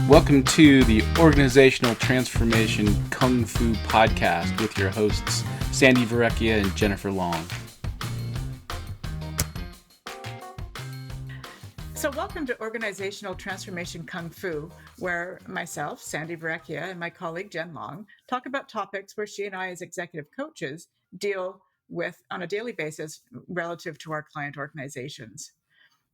Welcome to the Organizational Transformation Kung Fu Podcast with your hosts, Sandi and Jennifer Long. So welcome to Organizational Transformation Kung Fu, where myself, Sandi and my colleague Jen Long talk about topics where she and I as executive coaches deal with on a daily basis relative to our client organizations.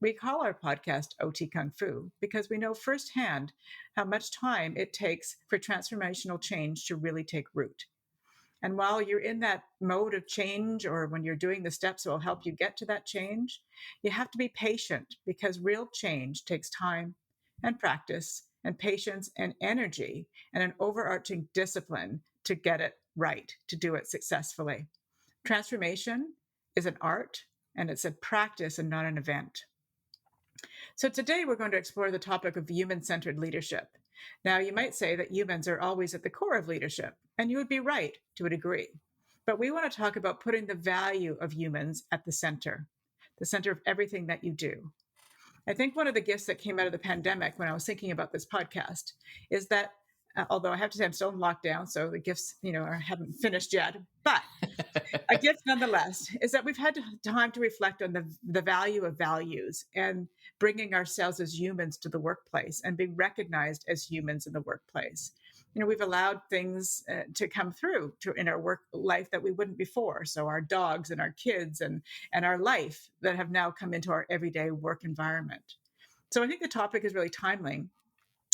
We call our podcast OT Kung Fu because we know firsthand how much time it takes for transformational change to really take root. And while you're in that mode of change, or when you're doing the steps that will help you get to that change, you have to be patient because real change takes time and practice and patience and energy and an overarching discipline to get it right, to do it successfully. Transformation is an art and it's a practice and not an event. So today we're going to explore the topic of human-centered leadership. Now, you might say that humans are always at the core of leadership, and you would be right to a degree. But we want to talk about putting the value of humans at the center of everything that you do. I think one of the gifts that came out of the pandemic when I was thinking about this podcast is that, although I have to say I'm still in lockdown, so the gifts, haven't finished yet, but a gift nonetheless is that we've had time to reflect on the value of values and bringing ourselves as humans to the workplace and being recognized as humans in the workplace. We've allowed things to come through in our work life that we wouldn't before. So our dogs and our kids and our life that have now come into our everyday work environment. So I think the topic is really timely,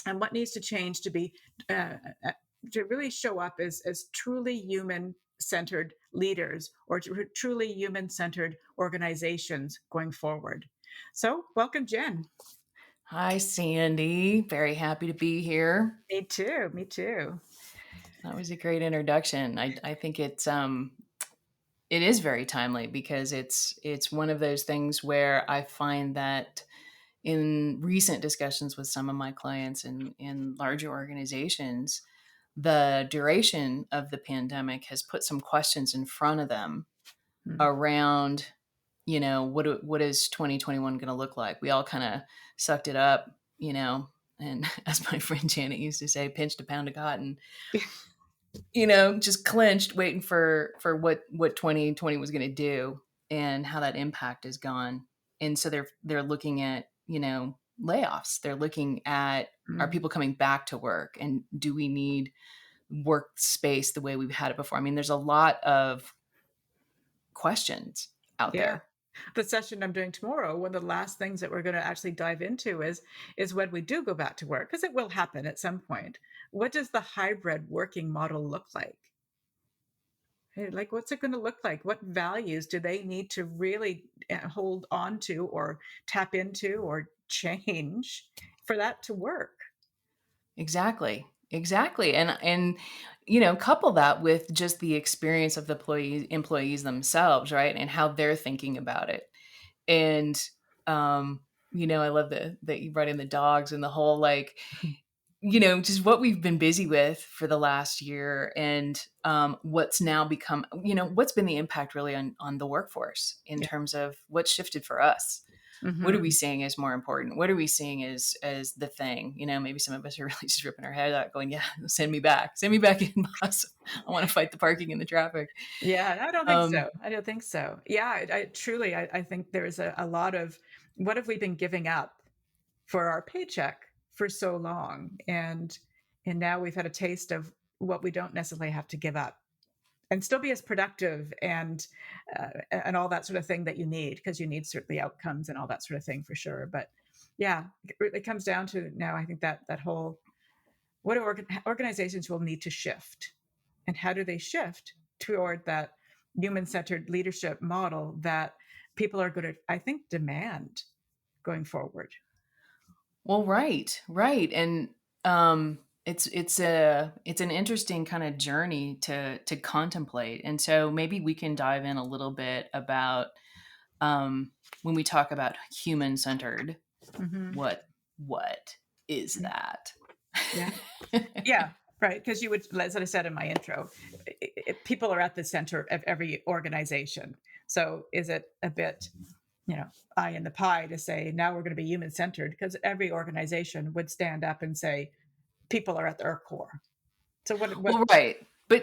and what needs to change to be to really show up as truly human-centered leaders or truly human-centered organizations going forward. So welcome, Jen. Hi, Sandi. Very happy to be here. Me too. That was a great introduction. I think it is very timely because it's one of those things where I find that in recent discussions with some of my clients in larger organizations, the duration of the pandemic has put some questions in front of them around, what is 2021 going to look like? We all kind of sucked it up, and as my friend Janet used to say, pinched a pound of cotton, just clenched, waiting for what 2020 was going to do and how that impact is gone. And so they're looking at, layoffs. They're looking at, are people coming back to work, and do we need workspace the way we've had it before? I mean, there's a lot of questions out there. The session I'm doing tomorrow, one of the last things that we're going to actually dive into is when we do go back to work, because it will happen at some point. What does the hybrid working model look like? Like, what's it going to look like? What values do they need to really hold on to or tap into or change for that to work? Exactly. And couple that with just the experience of the employees themselves, right? And how they're thinking about it. And I love that you brought in the dogs and the whole, just what we've been busy with for the last year, and what's now become, what's been the impact really on the workforce in terms of what's shifted for us. Mm-hmm. What are we seeing as more important? What are we seeing as the thing? Maybe some of us are really just ripping our head out going, yeah, send me back in, boss. I want to fight the parking and the traffic. Yeah, I don't think so. Yeah, I think there's a lot of, what have we been giving up for our paycheck for so long? And now we've had a taste of what we don't necessarily have to give up and still be as productive and all that sort of thing that you need, because you need certainly outcomes and all that sort of thing for sure. But yeah, it comes down to now, I think that whole, what organizations will need to shift, and how do they shift toward that human-centered leadership model that people are going to, I think, demand going forward. Well, right. And it's an interesting kind of journey to contemplate. And so maybe we can dive in a little bit about when we talk about human-centered, what is that? Yeah. Right. Because you would, as I said in my intro, people are at the center of every organization. So is it a bit, eye in the pie to say, now we're going to be human centered? Because every organization would stand up and say, people are at our core. So what Well, right. But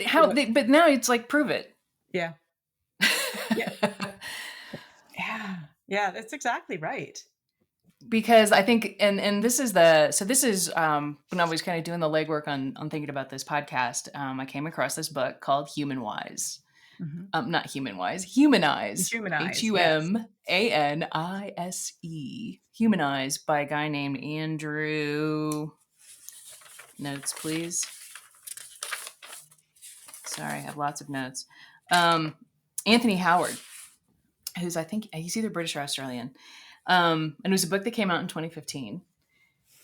but now it's like, prove it. Yeah. Yeah. Yeah, that's exactly right. Because I think, and this is when I was kind of doing the legwork on thinking about this podcast, I came across this book called Human Wise. Not Human Wise, Humanize. Humanize, yes. Humanise. Humanize by a guy named Andrew. Notes, please. Sorry, I have lots of notes. Anthony Howard, who's, I think he's either British or Australian. And it was a book that came out in 2015.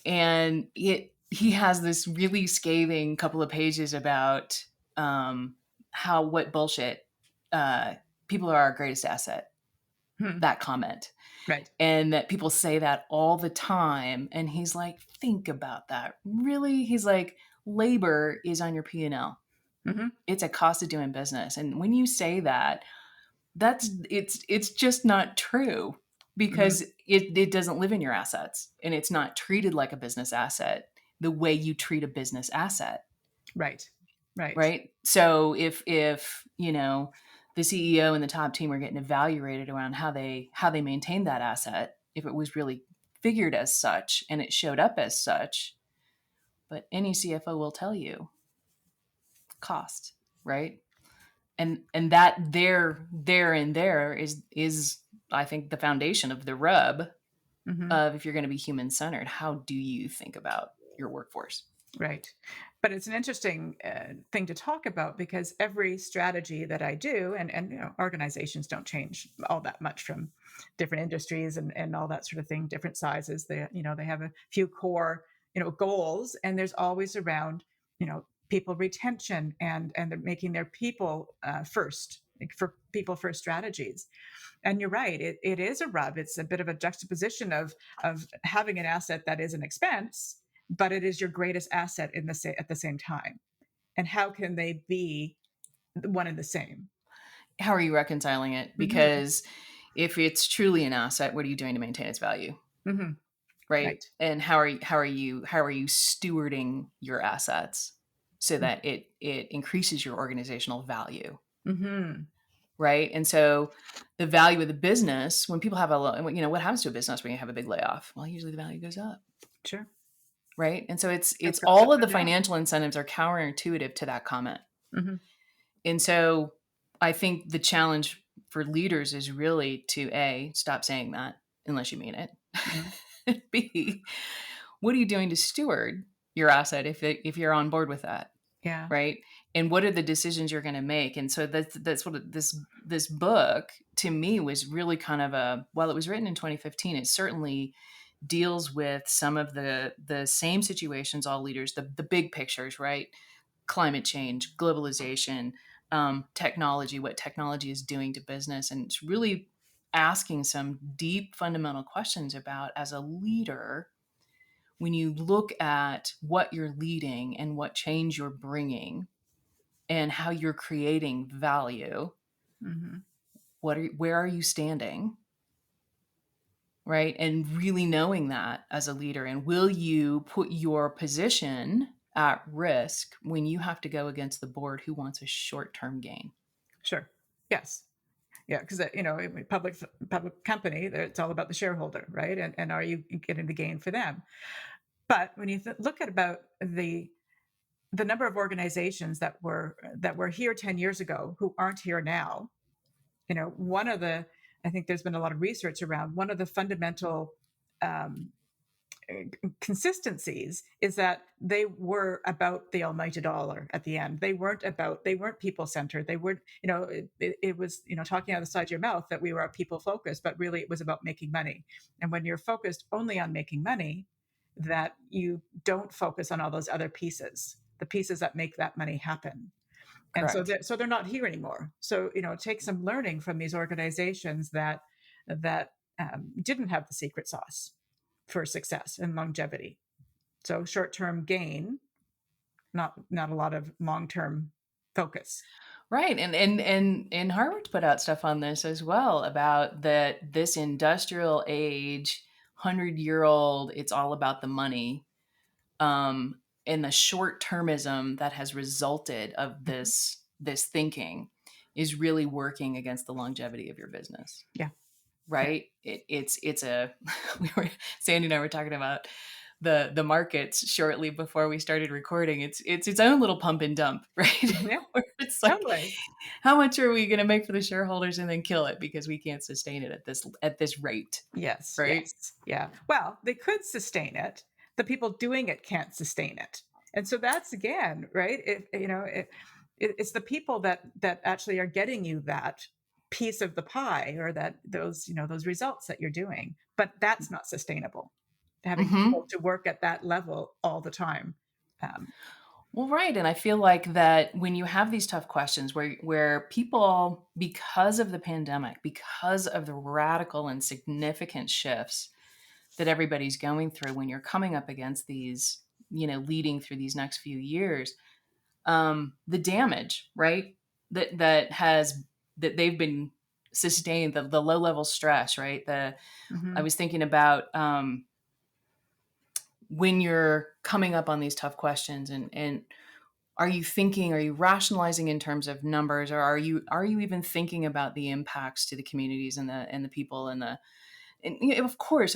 And he has this really scathing couple of pages about what bullshit, people are our greatest asset. That comment. Right. And that people say that all the time. And he's like, think about that. Really? He's like, labor is on your P&L. It's a cost of doing business. And when you say that, it's just not true, because it doesn't live in your assets, and it's not treated like a business asset the way you treat a business asset. Right. So if the CEO and the top team are getting evaluated around how they maintain that asset, if it was really figured as such and it showed up as such, but any CFO will tell you cost, right? And that there is I think the foundation of the rub of, if you're going to be human centered, how do you think about your workforce? Right. But it's an interesting thing to talk about, because every strategy that I do, and organizations don't change all that much from different industries and all that sort of thing, different sizes. They have a few core goals, and there's always around people retention, and they're making their people first, for people first strategies. And you're right, it is a rub. It's a bit of a juxtaposition of having an asset that is an expense, but it is your greatest asset at the same time. And how can they be one and the same? How are you reconciling it? Because if it's truly an asset, what are you doing to maintain its value? Right? And how are you stewarding your assets so that it increases your organizational value? Right? And so the value of the business, when people have what happens to a business when you have a big layoff? Well, usually the value goes up. Sure. Right? And so it's all of the financial incentives are counterintuitive to that comment. And so I think the challenge for leaders is really to A, stop saying that unless you mean it. B, what are you doing to steward your asset if you're on board with that? Yeah. Right. And what are the decisions you're going to make? And so that's what this book to me was really kind of while it was written in 2015, it certainly deals with some of the same situations all leaders, the big pictures, right? Climate change, globalization, technology, what technology is doing to business. And it's really asking some deep fundamental questions about, as a leader, when you look at what you're leading and what change you're bringing and how you're creating value, where are you standing? Right? And really knowing that as a leader, and will you put your position at risk when you have to go against the board who wants a short-term gain? Sure. Yes. Yeah, because public company, it's all about the shareholder, right? And are you getting the gain for them? But when you look at about the number of organizations that were here 10 years ago who aren't here now, I think there's been a lot of research around one of the fundamental consistencies is that they were about the almighty dollar at the end. They weren't people centered. They weren't, it was, talking out of the side of your mouth that we were people focused, but really it was about making money. And when you're focused only on making money, that you don't focus on all those other pieces, the pieces that make that money happen. Correct. And so they're not here anymore. So, take some learning from these organizations that didn't have the secret sauce for success and longevity. So short-term gain, not a lot of long-term focus. Right. And Harvard put out stuff on this as well, about this industrial age, 100-year-old, it's all about the money. and the short termism that has resulted of this thinking is really working against the longevity of your business. Yeah. Right. It's a Sandy and I were talking about the markets shortly before we started recording. It's its own little pump and dump, right? Yeah. Where it's like, Totally. how much are we going to make for the shareholders and then kill it because we can't sustain it at this rate, Yes. right? Yes. Yeah. Well, they could sustain it. The people doing it can't sustain it. And so that's again, right? It's the people that actually are getting you that piece of the pie or that those results that you're doing. But that's not sustainable. Having Hmm. people to work at that level all the time. Um, Well, right. And I feel like that when you have these tough questions where people, because of the pandemic, because of the radical and significant shifts that everybody's going through, when you're coming up against these, leading through these next few years, the damage, right, that they've been sustained, the low level stress, right? I mhm, was thinking about when you're coming up on these tough questions, and are you rationalizing in terms of numbers, or are you even thinking about the impacts to the communities and the people and of course,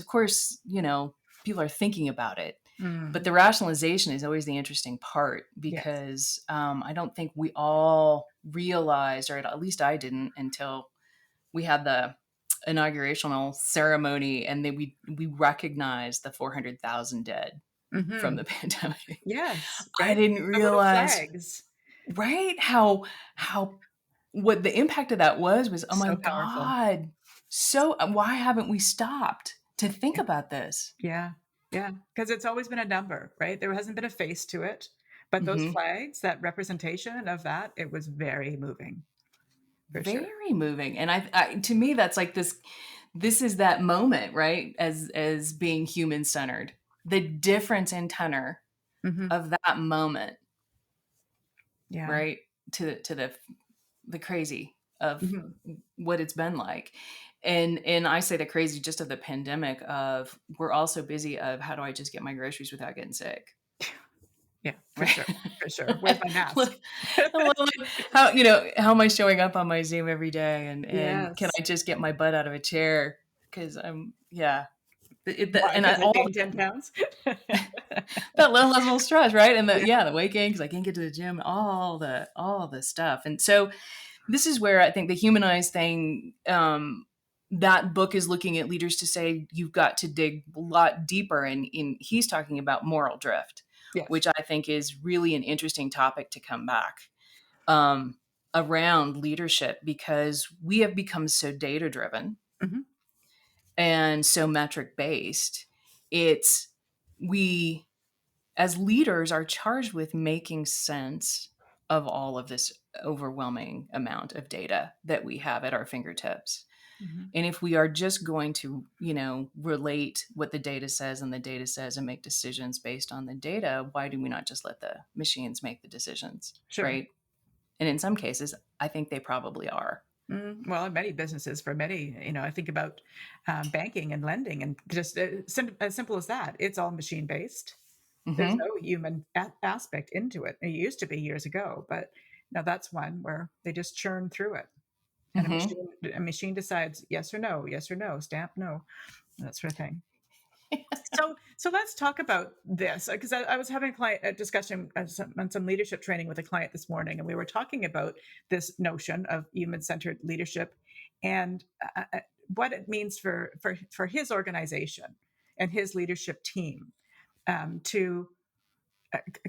people are thinking about it, but mm, the rationalization is always the interesting part yes. because I don't think we all realized, or at least I didn't, until we had the inaugurational ceremony and then we recognized the 400,000 dead from Hmm. the pandemic. Yes. I Right. didn't The little realize, flags. right, how what the impact of that was, oh my So powerful. God. So why haven't we stopped to think about this? Yeah. Yeah. Because it's always been a number, right? There hasn't been a face to it. But those Hmm. flags, that representation of that, it was very moving for sure. Very moving. And to me, that's like this is that moment, right? As being human centered, the difference in tenor Hmm. of that moment, Yeah. right? To the crazy of Hmm. what it's been like. And I say the crazy just of the pandemic of we're all so busy of how do I just get my groceries without getting sick? Yeah, for Right. sure. For sure. Where's my mask? How am I showing up on my Zoom every day and can Yes. I just get my butt out of a chair? Because yeah. Why? And Because I all gained 10 pounds? that low level stress, right? And the weight gain because I can't get to the gym, all the stuff. And so this is where I think the humanized thing, that book is looking at leaders to say you've got to dig a lot deeper. And he's talking about moral drift, Yes. which I think is really an interesting topic to come back um, around leadership because we have become so data driven Hmm. and so metric based. It's we as leaders are charged with making sense of all of this overwhelming amount of data that we have at our fingertips. Hmm. And if we are just going to, relate what the data says and the data says and make decisions based on the data, why do we not just let the machines make the decisions? Sure. Right. And in some cases, I think they probably are. Well, in many businesses, for many, I think about banking and lending, and just as simple as that. It's all machine based. There's Hmm. no human aspect into it. It used to be years ago, but now that's one where they just churn through it, and Hmm. a machine decides yes or no, stamp no, that sort of thing. So let's talk about this because I was having a discussion on some leadership training with a client this morning, and we were talking about this notion of human-centered leadership and what it means for his organization and his leadership team to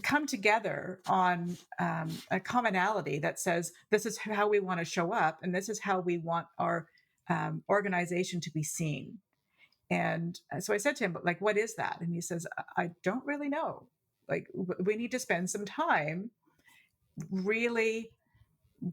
come together on a commonality that says this is how we want to show up and this is how we want our organization to be seen. And so I said to him, like, what is that? And he says, I don't really know. Like, we need to spend some time really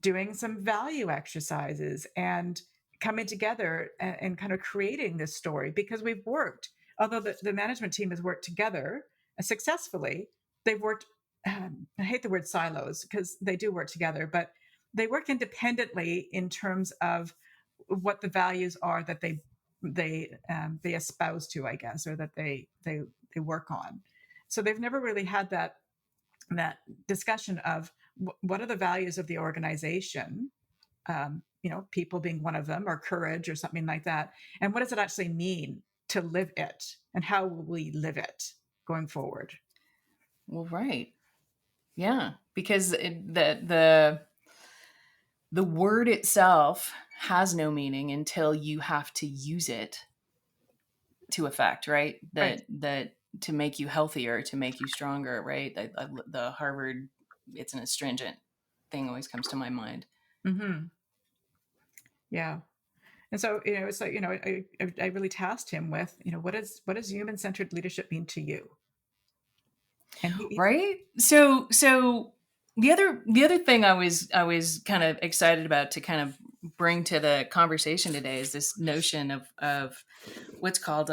doing some value exercises and coming together and kind of creating this story because we've worked, although the management team has worked together successfully, they've worked, I hate the word silos because they do work together, but they work independently in terms of what the values are that they espouse to, I guess, or that they work on. So they've never really had that that discussion of what are the values of the organization, people being one of them, or courage or something like that, and what does it actually mean to live it, and how will we live it going forward? Well, right. Yeah, because the word itself has no meaning until you have to use it to effect, right? Right. That to make you healthier, to make you stronger, right? The Harvard, it's an astringent thing always comes to my mind. Mm-hmm. Yeah. And so, it's like, I really tasked him with, what does human-centered leadership mean to you? And he Right? So the other thing I was kind of excited about to kind of bring to the conversation today is this notion of what's called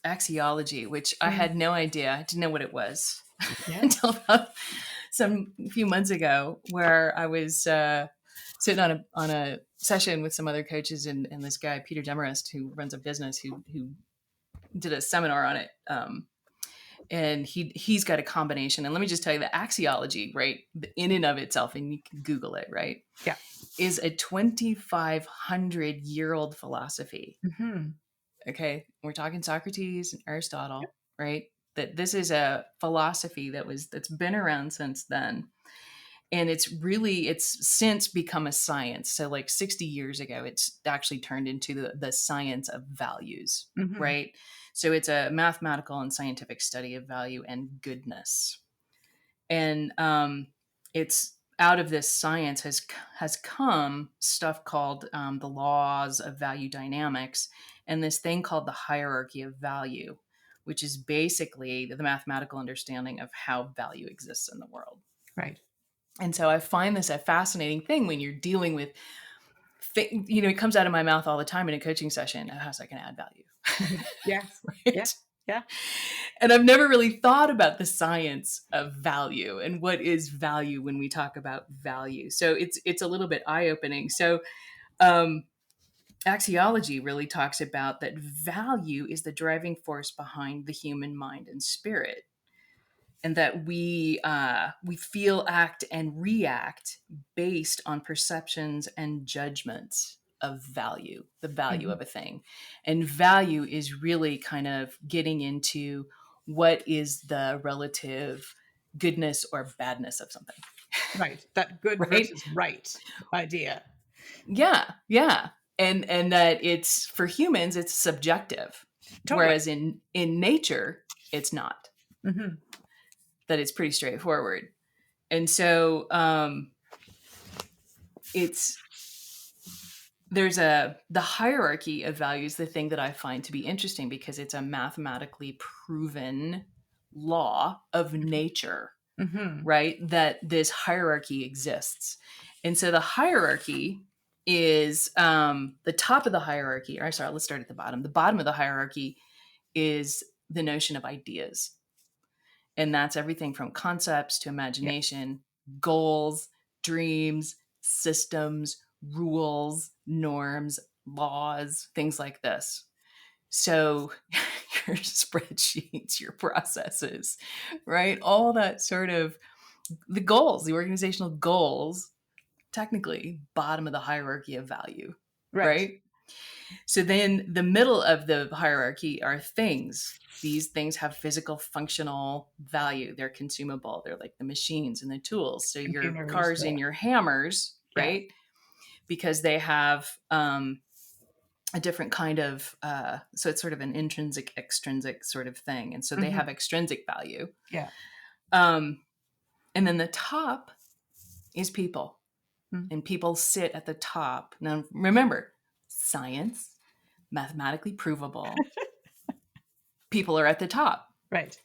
axiology, which I had no idea. I didn't know what it was yeah. until about some few months ago, where I was sitting on a session with some other coaches and this guy Peter Demarest, who runs a business, who did a seminar on it. And he's got a combination. And let me just tell you, the axiology, right, in and of itself, and you can Google it, right, Yeah. is a 2,500-year-old philosophy. Mm-hmm. Okay, we're talking Socrates and Aristotle, right? That this is a philosophy that's been around since then, and it's since become a science. So like 60 years ago, it's actually turned into the science of values, Mm-hmm. right? So it's a mathematical and scientific study of value and goodness. And it's out of this science has come stuff called the laws of value dynamics, and this thing called the hierarchy of value, which is basically the mathematical understanding of how value exists in the world. Right. And so I find this a fascinating thing when you're dealing with, it comes out of my mouth all the time in a coaching session. How's that going to add value? Yes. Right? Yeah. Yeah. And I've never really thought about the science of value and what is value when we talk about value. So it's a little bit eye-opening. So axiology really talks about that value is the driving force behind the human mind and spirit, and that we feel, act, and react based on perceptions and judgments of value, the value Mm-hmm. of a thing. And value is really kind of getting into what is the relative goodness or badness of something. Right. That good Right? versus right idea. Yeah. And that it's, for humans, it's subjective. Totally. Whereas in nature, it's not. Mm-hmm. That it's pretty straightforward. And so the hierarchy of values, the thing that I find to be interesting, because it's a mathematically proven law of nature, Mm-hmm. right? That this hierarchy exists. And so the hierarchy is the top of the hierarchy, or sorry, let's start at the bottom. The bottom of the hierarchy is the notion of ideas. And that's everything from concepts to Yeah. imagination, goals, dreams, systems, rules, norms, laws, things like this. So your spreadsheets, your processes, right? All that sort of the goals, the organizational goals, technically bottom of the hierarchy of value, Right. right? So then the middle of the hierarchy are things. These things have physical functional value. They're consumable. They're like the machines and the tools. So your Computers. cars and your hammers, Yeah. right? Because they have a different kind of, so it's sort of an intrinsic, extrinsic sort of thing. And so they Mm-hmm. have extrinsic value. Yeah. And then the top is people. Mm. And people sit at the top. Now, remember, science, mathematically provable. People are at the top. Right.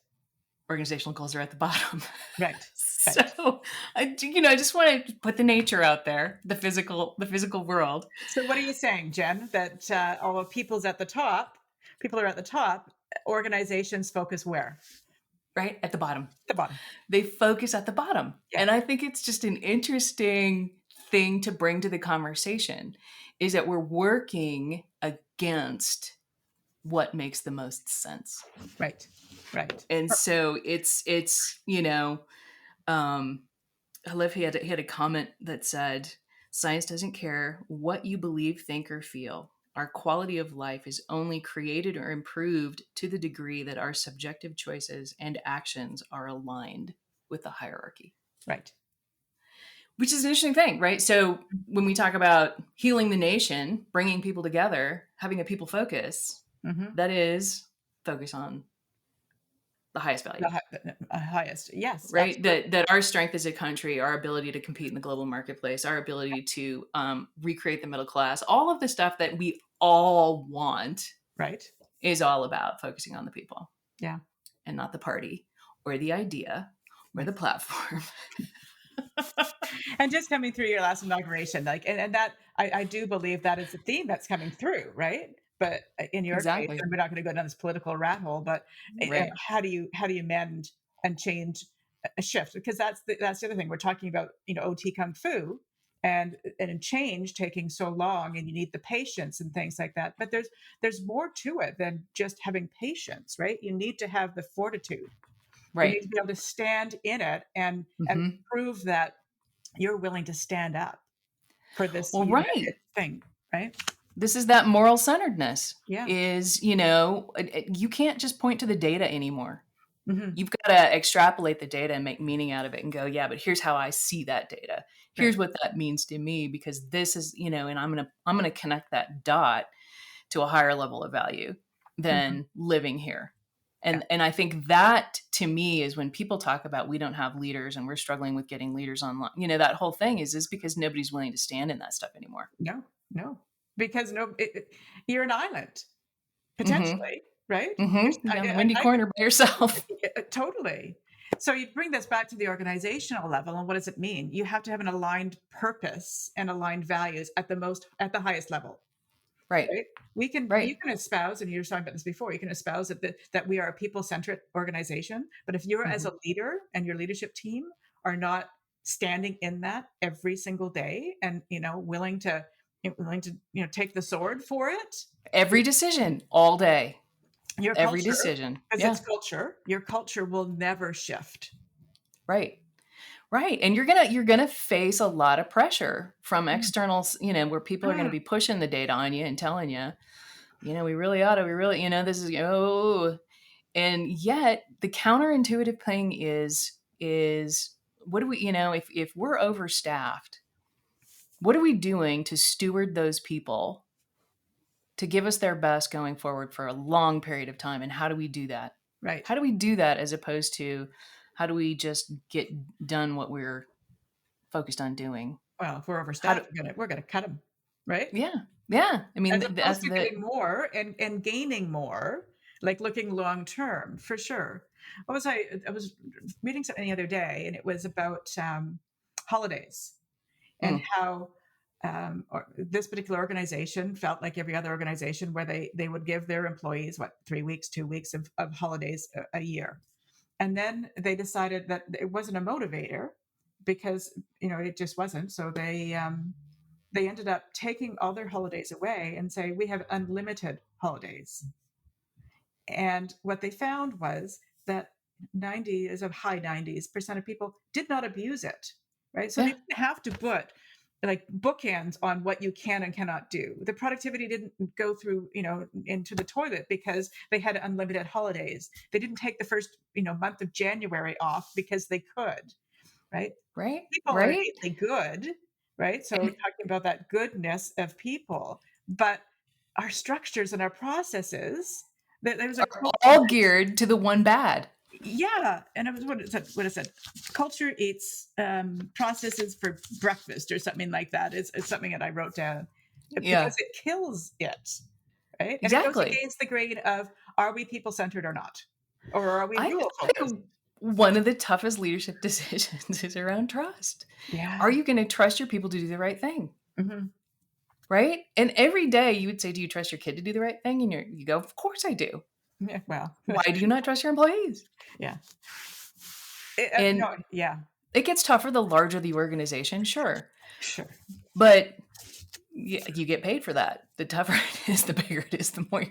Organizational goals are at the bottom. Right. So I just want to put the nature out there, the physical world. So what are you saying, Jen? That although people are at the top, organizations focus where? Right at the bottom. The bottom. They focus at the bottom. Yeah. And I think it's just an interesting thing to bring to the conversation, is that we're working against what makes the most sense. Right. Right. And so it's I love he had a comment that said, "Science doesn't care what you believe, think, or feel. Our quality of life is only created or improved to the degree that our subjective choices and actions are aligned with the hierarchy." Right. Which is an interesting thing, right? So when we talk about healing the nation, bringing people together, having a people focus, Mm-hmm. that is focus on the highest The, value, the highest. Yes, right? absolutely. That our strength as a country, our ability to compete in the global marketplace, our ability to recreate the middle class, all of the stuff that we all want Right. is all about focusing on the people Yeah. and not the party or the idea or Right. the platform. And just coming through your last inauguration, like, and that I do believe that is a theme that's coming through, right? But in your case, Exactly. and we're not going to go down this political rat hole, but Right. how do you mend and change a shift? Because that's the other thing we're talking about. OT kung fu, and change taking so long, and you need the patience and things like that. But there's more to it than just having patience, right? You need to have the fortitude. You need Right. to be able to stand in it and Hmm. prove that you're willing to stand up for this Well, united right. thing, right? This is that moral centeredness Yeah. is, you can't just point to the data anymore. Hmm. You've got to extrapolate the data and make meaning out of it and go, yeah, but here's how I see that data. Right. Here's what that means to me because this is, and I'm going to connect that dot to a higher level of value Hmm. than living here. Yeah. And I think that to me is when people talk about we don't have leaders and we're struggling with getting leaders online. That whole thing is because nobody's willing to stand in that stuff anymore. No, no, because you're an island Mm-hmm. potentially, right? Mm-hmm. You're on the windy I corner by yourself. totally. So you bring this back to the organizational level, and what does it mean? You have to have an aligned purpose and aligned values at the highest level. Right. Right? You Right. can espouse, and you were talking about this before, you can espouse that we are a people-centric organization. But if you're as Mm-hmm. a leader and your leadership team are not standing in that every single day and willing to take the sword for it, Every decision all day. your Every culture, decision. because Yeah. it's culture, your culture will never shift. Right. Right. And you're gonna face a lot of pressure from Mm. externals, where people are gonna Mm. be pushing the data on you and telling you, we really ought to, we really, this is and yet the counterintuitive thing is what do we, if we're overstaffed, what are we doing to steward those people to give us their best going forward for a long period of time? And how do we do that? Right. How do we do that as opposed to how do we just get done what we're focused on doing? Well, if we're How do overstaffed, we're gonna cut them, right? Yeah. Yeah. I As mean, opposed that's to the getting more and gaining more, like looking long term, for sure. I was reading something the other day, and it was about holidays and mm, how this particular organization felt like every other organization where they would give their employees 3 weeks, 2 weeks of holidays a year. And then they decided that it wasn't a motivator because it just wasn't. So they ended up taking all their holidays away and say we have unlimited holidays. And what they found was that 90 is a high 90s% of people did not abuse it, right? So they yeah. didn't have to put like bookends on what you can and cannot do. The productivity didn't go through into the toilet because they had unlimited holidays. They didn't take the first month of January off because they could, right? Right. People are Right. innately good, right? So And talking about that goodness of people, but our structures and our processes, there's a are quote on all this. geared to the one bad. Yeah, and it was what it said. Culture eats processes for breakfast or something like that. It's something that I wrote down because Yeah. it kills it, right? And it goes Exactly. against the grain of are we people centered or not, or are we I rule focused? think one of the toughest leadership decisions is around trust. Yeah. Are you going to trust your people to do the right thing? Hmm. Right. And every day you would say, do you trust your kid to do the right thing? And you go, of course I do. Yeah. Well. Why do you not trust your employees? Yeah. And No. Yeah. it gets tougher the larger the organization, sure. Sure. But you get paid for that. The tougher it is, the bigger it is, the more. Do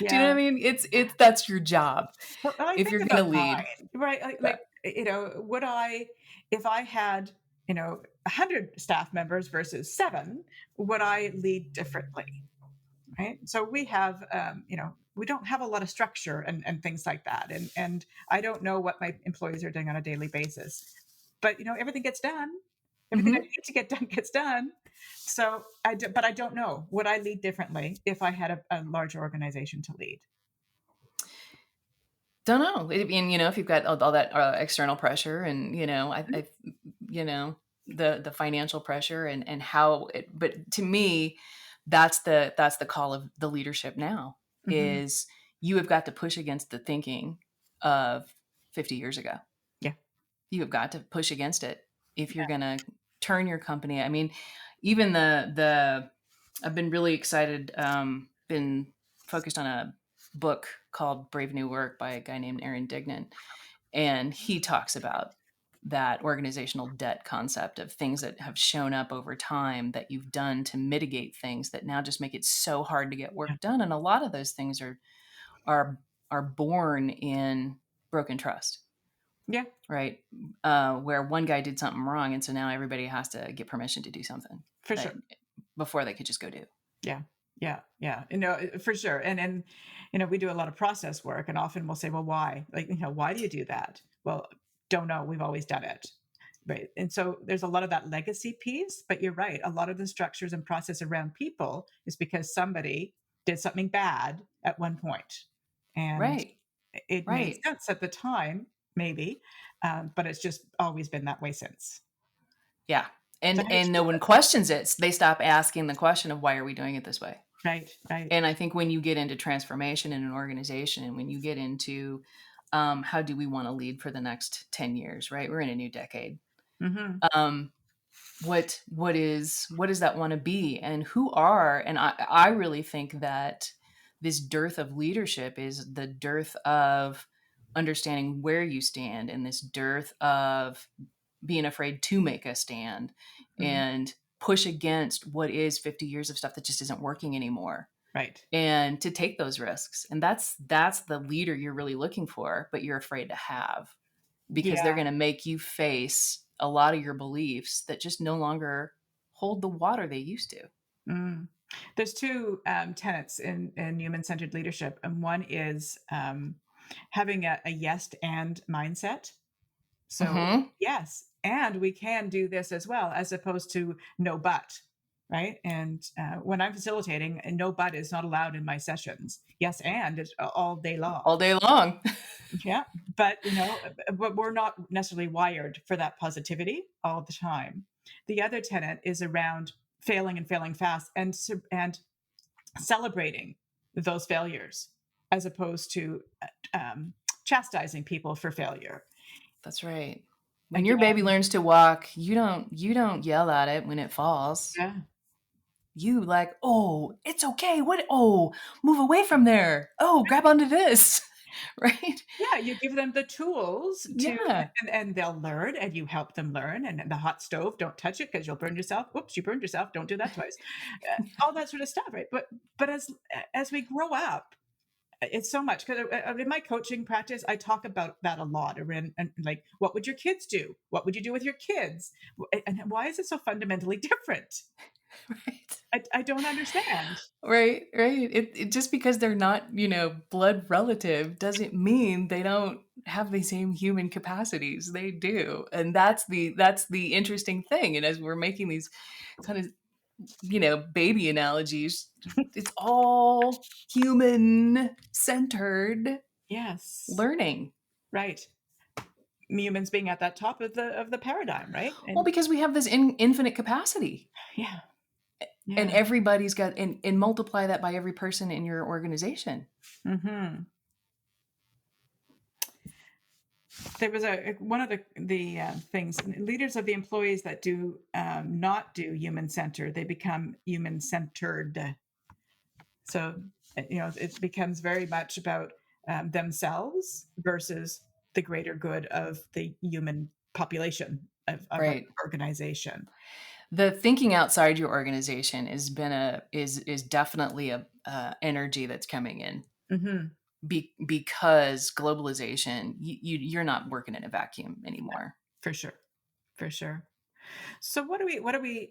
you know what Yeah. I mean? It's that's your job Well, I if think you're going about to lead. mine, right? Like, Yeah. like would I, if I had, 100 staff members versus 7, would I lead differently? Right. So we have, we don't have a lot of structure and things like that. And I don't know what my employees are doing on a daily basis, but, everything gets done. Everything I Mm-hmm. need to get done gets done. So but I don't know. Would I lead differently if I had a larger organization to lead? Don't know. I mean, if you've got all that external pressure, and the financial pressure, and how it. But to me, that's the call of the leadership now. Mm-hmm. Is you have got to push against the thinking of 50 years ago. Yeah. You have got to push against it if you're going to turn your company. I mean, even the I've been really excited. Been focused on a book called Brave New Work by a guy named Aaron Dignan, and he talks about that organizational debt concept of things that have shown up over time that you've done to mitigate things that now just make it so hard to get Yeah. work done. And a lot of those things are are born in broken trust. Yeah. Right. Where one guy did something wrong, and so now everybody has to get permission to do something For that sure. before they could just go do. Yeah. Yeah. Yeah. For sure. And we do a lot of process work, and often we'll say, well, why? Like, why do you do that? Well, don't know. We've always done it. Right. And so there's a lot of that legacy piece, but you're right. A lot of the structures and process around people is because somebody did something bad at one point. And Right. it made Right. sense at the time, maybe, but it's just always been that way since. Yeah. So And how did and you no do one it? questions it. They stop asking the question of why are we doing it this way? Right. Right. And I think when you get into transformation in an organization, and when you get into how do we want to lead for the next 10 years, right? We're in a new decade. Mm-hmm. Um, what does that want to be, and who are, and I really think that this dearth of leadership is the dearth of understanding where you stand, and this dearth of being afraid to make a stand Mm-hmm. and push against what is 50 years of stuff that just isn't working anymore, Right. and to take those risks. And that's the leader you're really looking for, but you're afraid to have, because they're Yeah. going to make you face a lot of your beliefs that just no longer hold the water they used to. Mm. There's two tenets in human centered leadership, and one is having a yes and mindset. So, Mm-hmm. yes, and we can do this as well, as opposed to no but, right? And when I'm facilitating, no but is not allowed in my sessions. Yes, and is all day long. All day long. Yeah, but but we're not necessarily wired for that positivity all the time. The other tenet is around failing and failing fast, and celebrating those failures, as opposed to chastising people for failure. That's right. When your baby Again, learns to walk, you don't yell at it when it falls. yeah, You like, oh, it's okay. What? Oh, move away from there. Oh, grab onto this. Right? yeah, you give them the tools to, Yeah. and they'll learn, and you help them learn. And the hot stove, don't touch it because you'll burn yourself. Whoops, you burned yourself. Don't do that twice. All that sort of stuff, right? But as we grow up, it's so much, because in my coaching practice, I talk about that a lot. Around, and like, what would your kids do? What would you do with your kids? And why is it so fundamentally different? Right. I don't understand. Right, right. It just because they're not, blood relative doesn't mean they don't have the same human capacities. They do. And that's the interesting thing. And as we're making these kind of, baby analogies, it's all human centered Yes, learning. right. Humans being at that top of the paradigm, right? Well, And because we have this infinite capacity, yeah, and yeah. everybody's got, and multiply that by every person in your organization. Hmm. There was one of the things, leaders of the employees that do not do human centered, they become human centered. So it becomes very much about themselves versus the greater good of the human population of an Right. organization. The thinking outside your organization is definitely a energy that's coming in. Hmm. because globalization, you're not working in a vacuum anymore. For sure. For sure. So what are we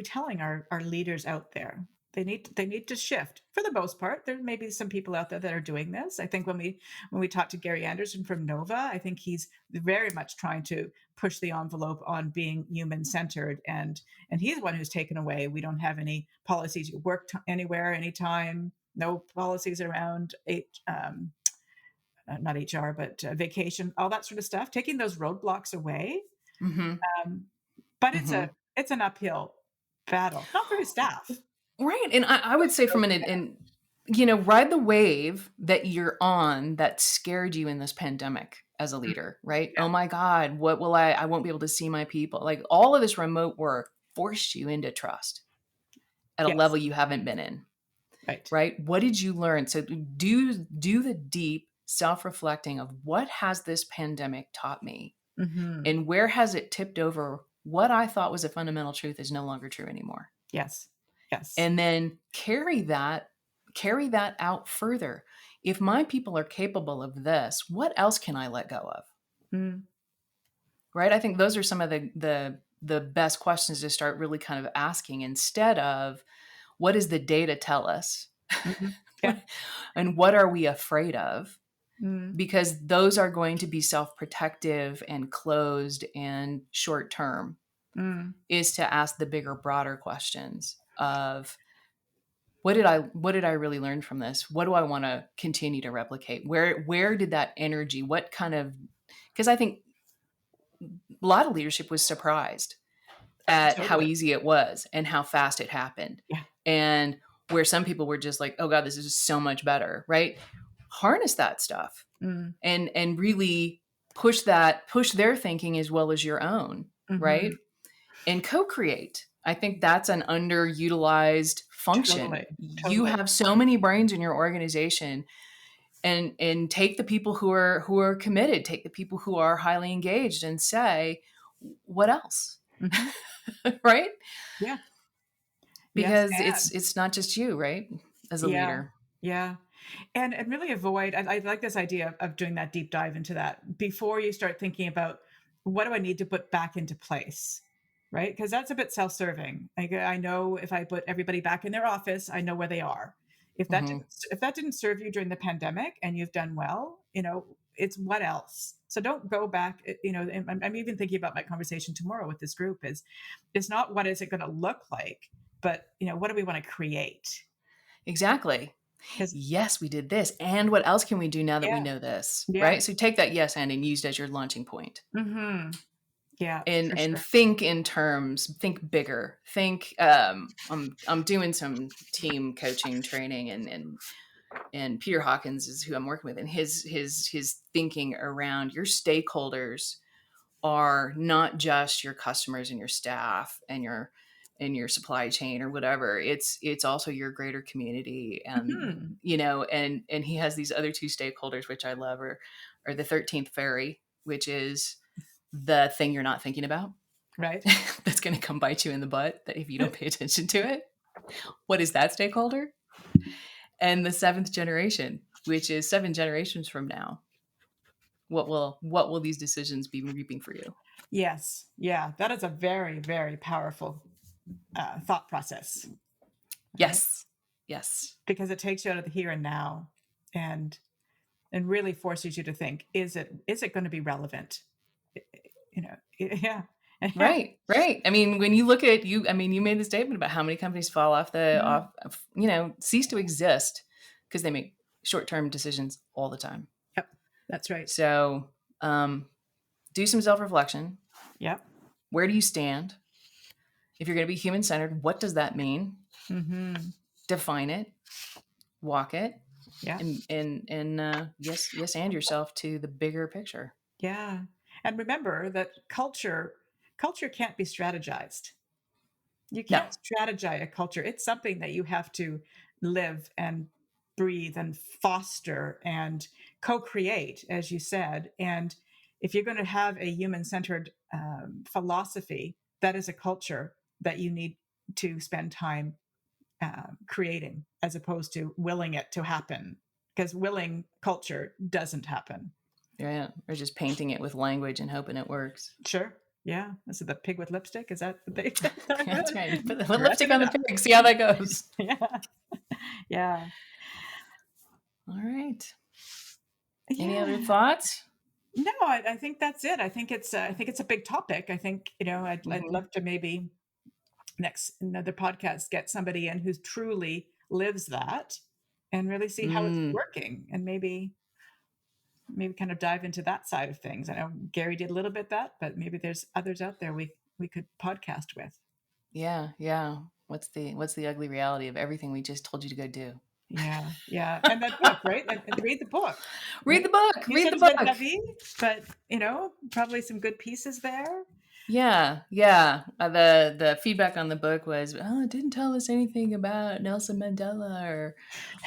telling our leaders out there? They need to shift. For the most part, there may be some people out there that are doing this. I think when we talked to Gary Anderson from Nova, I think he's very much trying to push the envelope on being human centered, and he's one who's taken away. We don't have any policies. You work anywhere, anytime. No policies around not HR, but vacation, all that sort of stuff. Taking those roadblocks away. Mm-hmm. Um, but Mm-hmm. it's an uphill battle, not for his staff. Right. And I would say from ride the wave that you're on that scared you in this pandemic as a leader, right? Yeah. Oh my God, what will I won't be able to see my people. Like all of this remote work forced you into trust at a Yes. level you haven't been in, Right. right? What did you learn? So do the deep self-reflecting of what has this pandemic taught me Mm-hmm. and where has it tipped over what I thought was a fundamental truth is no longer true anymore. Yes. Yes. And then carry that out further. If my people are capable of this, what else can I let go of? Mm. Right? I think those are some of the best questions to start really kind of asking instead of what does the data tell us? Mm-hmm. Yeah. And what are we afraid of? Mm. Because those are going to be self-protective and closed and short term, Mm. is to ask the bigger, broader questions of what did I really learn from this? What do I want to continue to replicate? Where did that energy, what kind of, because I think a lot of leadership was surprised at how Totally. easy it was and how fast it happened. Yeah. And where some people were just like, oh God, this is so much better, right? Harness that stuff Mm. and really push their thinking as well as your own, Mm-hmm. right? And co-create. I think that's an underutilized function. Totally. You have so many brains in your organization, and take the people who are committed, take the people who are highly engaged and say, what else? Mm-hmm. Right? Yeah. Yes. Because it's not just you, right? As a Yeah. leader. Yeah. And really avoid, I like this idea of doing that deep dive into that before you start thinking about what do I need to put back into place, right? Because that's a bit self-serving. Like, I know if I put everybody back in their office, I know where they are. Mm-hmm. If that didn't serve you during the pandemic and you've done well, it's what else. So don't go back. And I'm even thinking about my conversation tomorrow with this group. It's not what is it going to look like, but what do we want to create? Exactly. Because Yes, we did this. And what else can we do now that we yeah, know this? yeah, Right? So take that yes and use it as your launching point. mm-hmm. Yeah, for And sure. think bigger. Think I'm doing some team coaching training, and Peter Hawkins is who I'm working with, and his thinking around your stakeholders are not just your customers and your staff and your supply chain or whatever. It's also your greater community, and Mm-hmm. and he has these other two stakeholders which I love, are the 13th fairy, which is the thing you're not thinking about. Right. That's going to come bite you in the butt, that if you don't pay attention to it. What is that stakeholder? And the seventh generation, which is 7 generations from now. What will these decisions be reaping for you? Yes. Yeah. That is a very, very powerful thought process, right? Yes. Yes. Because it takes you out of the here and now, and really forces you to think: is it going to be relevant? Yeah. Right. Right. I mean, when you look at you, I mean, you made the statement about how many companies fall Mhm. cease to exist because they make short-term decisions all the time. Yep. That's right. So, do some self-reflection. Yep. Where do you stand? If you're going to be human-centered, what does that mean? Mm-hmm. Define it, walk it, Yeah. and yes, and yourself to the bigger picture. Yeah. And remember that culture can't be strategized. You No. can't strategize a culture. It's something that you have to live and breathe and foster and co-create, as you said. And if you're going to have a human-centered philosophy, that is a culture that you need to spend time creating, as opposed to willing it to happen. because willing culture doesn't happen. Yeah, or just painting it with language and hoping it works. Sure. Yeah. This is the pig with lipstick. Is that what they? That's right. Put the lipstick on the pig. See how that goes. Yeah. Yeah. All right. Any Yeah. other thoughts? No, I think that's it. I think it's a big topic. I think, I'd Mhm. love to maybe another podcast get somebody in who truly lives that and really see how it's Mm, working, and maybe kind of dive into that side of things. I know Gary did a little bit that, but maybe there's others out there we could podcast with. yeah. What's the ugly reality of everything we just told you to go do? Yeah, yeah. And that book, right? And read the book. Read Right? the book. You Read said the it's a bit book. heavy, but probably some good pieces there. Yeah. The feedback on the book was, oh, it didn't tell us anything about Nelson Mandela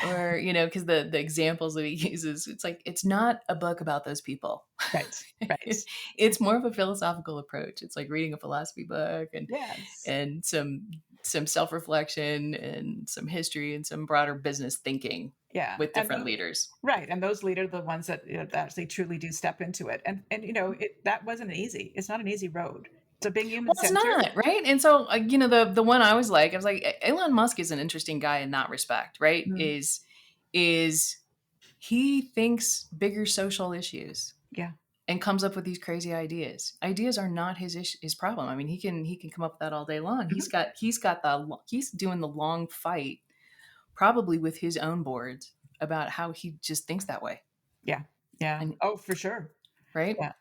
or because the examples that he uses, it's like it's not a book about those people. Right, right. It's more of a philosophical approach. It's like reading a philosophy book Yes. and some self-reflection and some history and some broader business thinking Yeah. with different leaders. Right. And those leaders are the ones that that actually truly do step into it. And that wasn't easy. It's not an easy road. So being human Well, it's centered. not, right? And so, the one I was like, Elon Musk is an interesting guy in that respect, right? Mhm. Is he thinks bigger social issues Yeah. and comes up with these crazy ideas. Ideas are not his problem. I mean, he can come up with that all day long. Mhm. He's doing the long fight, probably with his own boards about how he just thinks that way. Yeah. Yeah. And Oh, for sure. right. Yeah.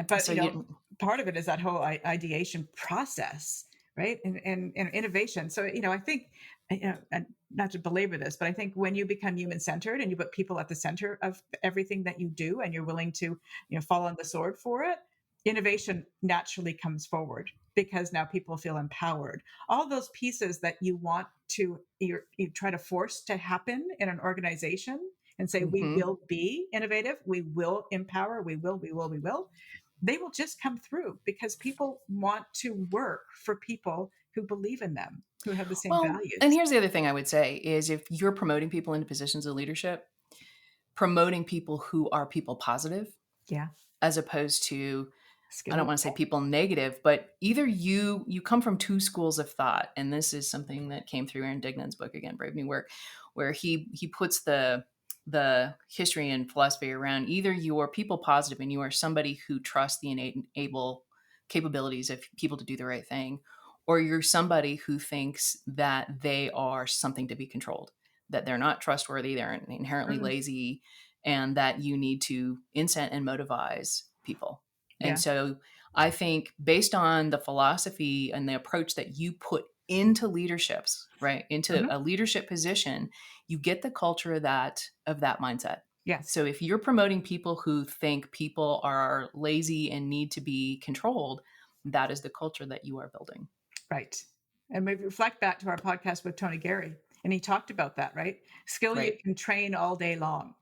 But So part of it is that whole ideation process, right? And innovation. So I think, and not to belabor this, but I think when you become human centered and you put people at the center of everything that you do, and you're willing to fall on the sword for it, innovation naturally comes forward, because now people feel empowered. All those pieces that you want to you try to force to happen in an organization, and say, we mhm. will be innovative, we will empower, we will, they will just come through, because people want to work for people who believe in them, who have the same Well, and values. here's the other thing I would say is if you're promoting people into positions of leadership, promoting people who are people positive Yeah. as opposed to, I don't Skilled. want to say people negative, but either you come from two schools of thought, and this is something that came through Aaron Dignan's book again, Brave New Work, where he puts the history and philosophy around either you are people positive and you are somebody who trusts the innate and able capabilities of people to do the right thing, or you're somebody who thinks that they are something to be controlled, that they're not trustworthy, they're inherently Mm, lazy, and that you need to incent and motivize people. And yeah. so I think based on the philosophy and the approach that you put into leaderships, right, into Mhm. a leadership position, you get the culture of that mindset. Yes. So if you're promoting people who think people are lazy and need to be controlled, that is the culture that you are building. Right. And we reflect back to our podcast with Tony Gary, and he talked about that, right? Skill you Right. can train all day long,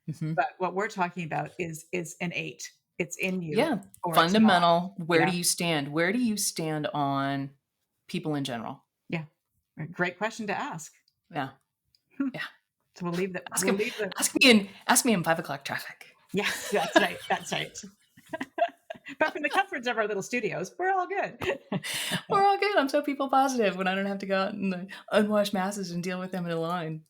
Mm-hmm. but what we're talking about is innate. It's in you, Yeah. or it's not. Fundamental. Where do Yeah. you stand? Where do you stand on people in general? Yeah. Great question to ask. Yeah. Hmm. Yeah. So we'll leave that. Ask We'll him. leave the. Ask me in 5 o'clock traffic. Yes, that's right. That's right. But from the comforts of our little studios, we're all good. We're all good. I'm so people positive when I don't have to go out in the unwashed masses and deal with them in a line.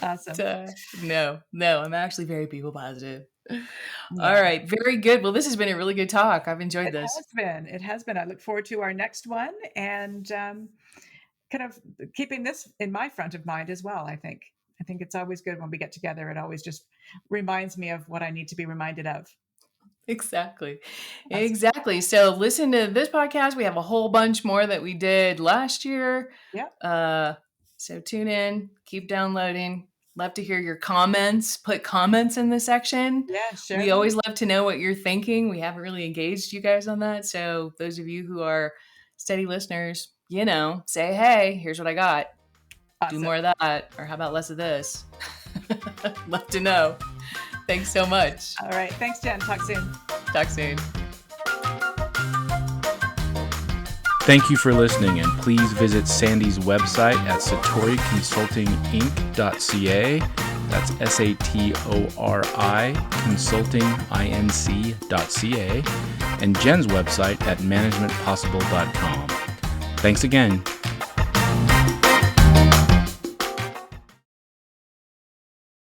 Awesome. No, I'm actually very people positive. Yeah. All right. Very good. Well, this has been a really good talk. I've enjoyed this. It has been. I look forward to our next one, and kind of keeping this in my front of mind as well. I think it's always good when we get together. It always just reminds me of what I need to be reminded of. Exactly. Awesome. Exactly. So listen to this podcast. We have a whole bunch more that we did last year. Yeah. So tune in, keep downloading. Love to hear your comments. Put comments in the section. Yeah, sure. We always love to know what you're thinking. We haven't really engaged you guys on that. So those of you who are steady listeners, say, hey, here's what I got. Awesome. Do more of that. Or how about less of this? Love to know. Thanks so much. All right. Thanks, Jen. Talk soon. Talk soon. Thank you for listening, and please visit Sandi's website at satoriconsultinginc.ca. That's SATORI consultinginc.ca, and Jen's website at managementpossible.com. Thanks again.